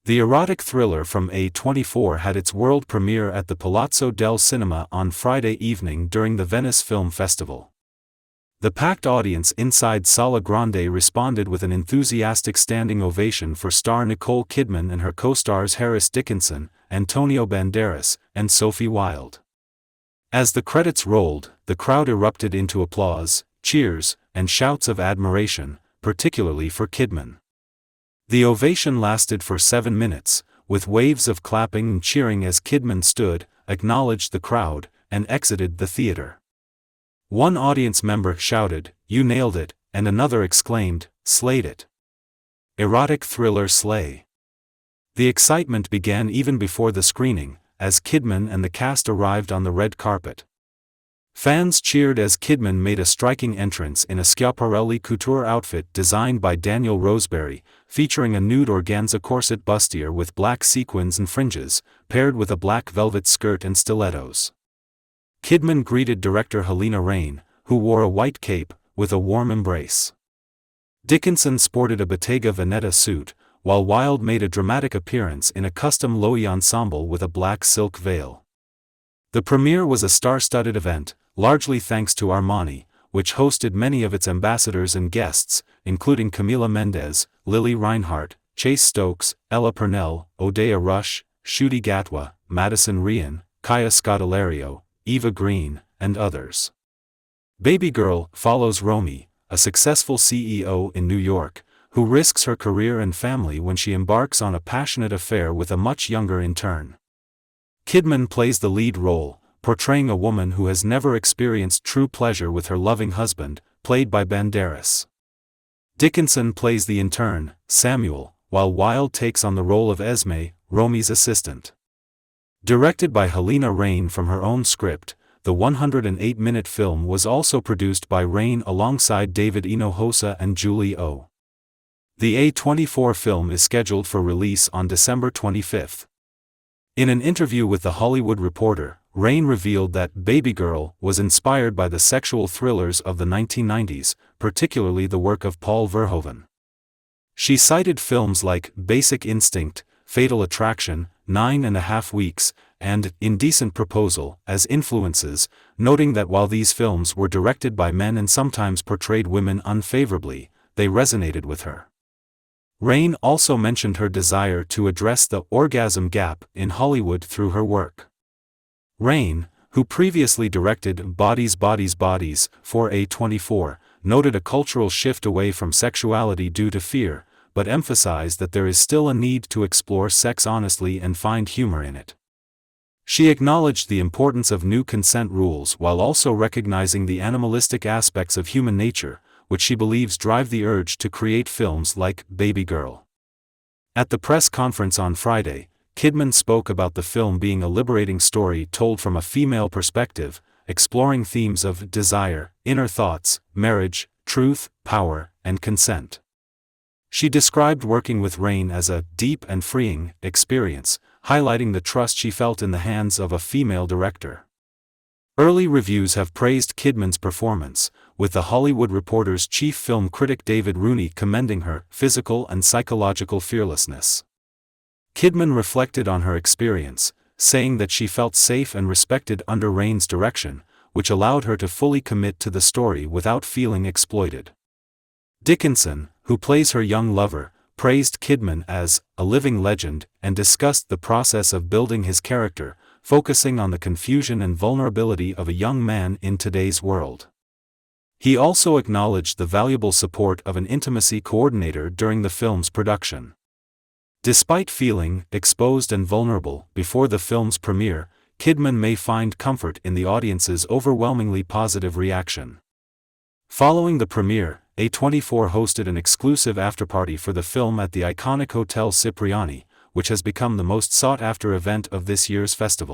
The erotic thriller from A24 had its world premiere at the Palazzo del Cinema on Friday evening during the Venice Film Festival. The packed audience inside Sala Grande responded with an enthusiastic standing ovation for star Nicole Kidman and her co-stars Harris Dickinson, Antonio Banderas, and Sophie Wilde. As the credits rolled, the crowd erupted into applause, cheers, and shouts of admiration, particularly for Kidman. The ovation lasted for 7 minutes, with waves of clapping and cheering as Kidman stood, acknowledged the crowd, and exited the theater. One audience member shouted, "You nailed it," and another exclaimed, "Slayed it. Erotic thriller slay." The excitement began even before the screening, as Kidman and the cast arrived on the red carpet. Fans cheered as Kidman made a striking entrance in a Schiaparelli couture outfit designed by Daniel Roseberry, featuring a nude organza corset bustier with black sequins and fringes, paired with a black velvet skirt and stilettos. Kidman greeted director Helena Rain, who wore a white cape, with a warm embrace. Dickinson sported a Bottega Veneta suit, while Wilde made a dramatic appearance in a custom Loewe ensemble with a black silk veil. The premiere was a star-studded event, largely thanks to Armani, which hosted many of its ambassadors and guests, including Camila Mendes, Lily Reinhart, Chase Stokes, Ella Purnell, Odeya Rush, Ncuti Gatwa, Madison Ryan, Kaya Scodelario, Eva Green, and others. Baby Girl follows Romy, a successful CEO in New York, who risks her career and family when she embarks on a passionate affair with a much younger intern. Kidman plays the lead role, portraying a woman who has never experienced true pleasure with her loving husband, played by Banderas. Dickinson plays the intern, Samuel, while Wilde takes on the role of Esme, Romy's assistant. Directed by Helena Rain from her own script, the 108-minute film was also produced by Rain alongside David Hinojosa and Julie O. The A24 film is scheduled for release on December 25. In an interview with The Hollywood Reporter, Rain revealed that Baby Girl was inspired by the sexual thrillers of the 1990s, particularly the work of Paul Verhoeven. She cited films like Basic Instinct, Fatal Attraction, 9.5 Weeks, and Indecent Proposal as influences, noting that while these films were directed by men and sometimes portrayed women unfavorably, they resonated with her. Rain also mentioned her desire to address the orgasm gap in Hollywood through her work. Rain, who previously directed Bodies, Bodies, Bodies for A24, noted a cultural shift away from sexuality due to fear, but emphasized that there is still a need to explore sex honestly and find humor in it. She acknowledged the importance of new consent rules while also recognizing the animalistic aspects of human nature, which she believes drive the urge to create films like Baby Girl. At the press conference on Friday, Kidman spoke about the film being a liberating story told from a female perspective, exploring themes of desire, inner thoughts, marriage, truth, power, and consent. She described working with Rain as a deep and freeing experience, highlighting the trust she felt in the hands of a female director. Early reviews have praised Kidman's performance, with The Hollywood Reporter's chief film critic David Rooney commending her physical and psychological fearlessness. Kidman reflected on her experience, saying that she felt safe and respected under Rain's direction, which allowed her to fully commit to the story without feeling exploited. Dickinson, who plays her young lover, praised Kidman as a living legend and discussed the process of building his character, focusing on the confusion and vulnerability of a young man in today's world. He also acknowledged the valuable support of an intimacy coordinator during the film's production. Despite feeling exposed and vulnerable before the film's premiere, Kidman may find comfort in the audience's overwhelmingly positive reaction. Following the premiere, A24 hosted an exclusive afterparty for the film at the iconic Hotel Cipriani, which has become the most sought-after event of this year's festival.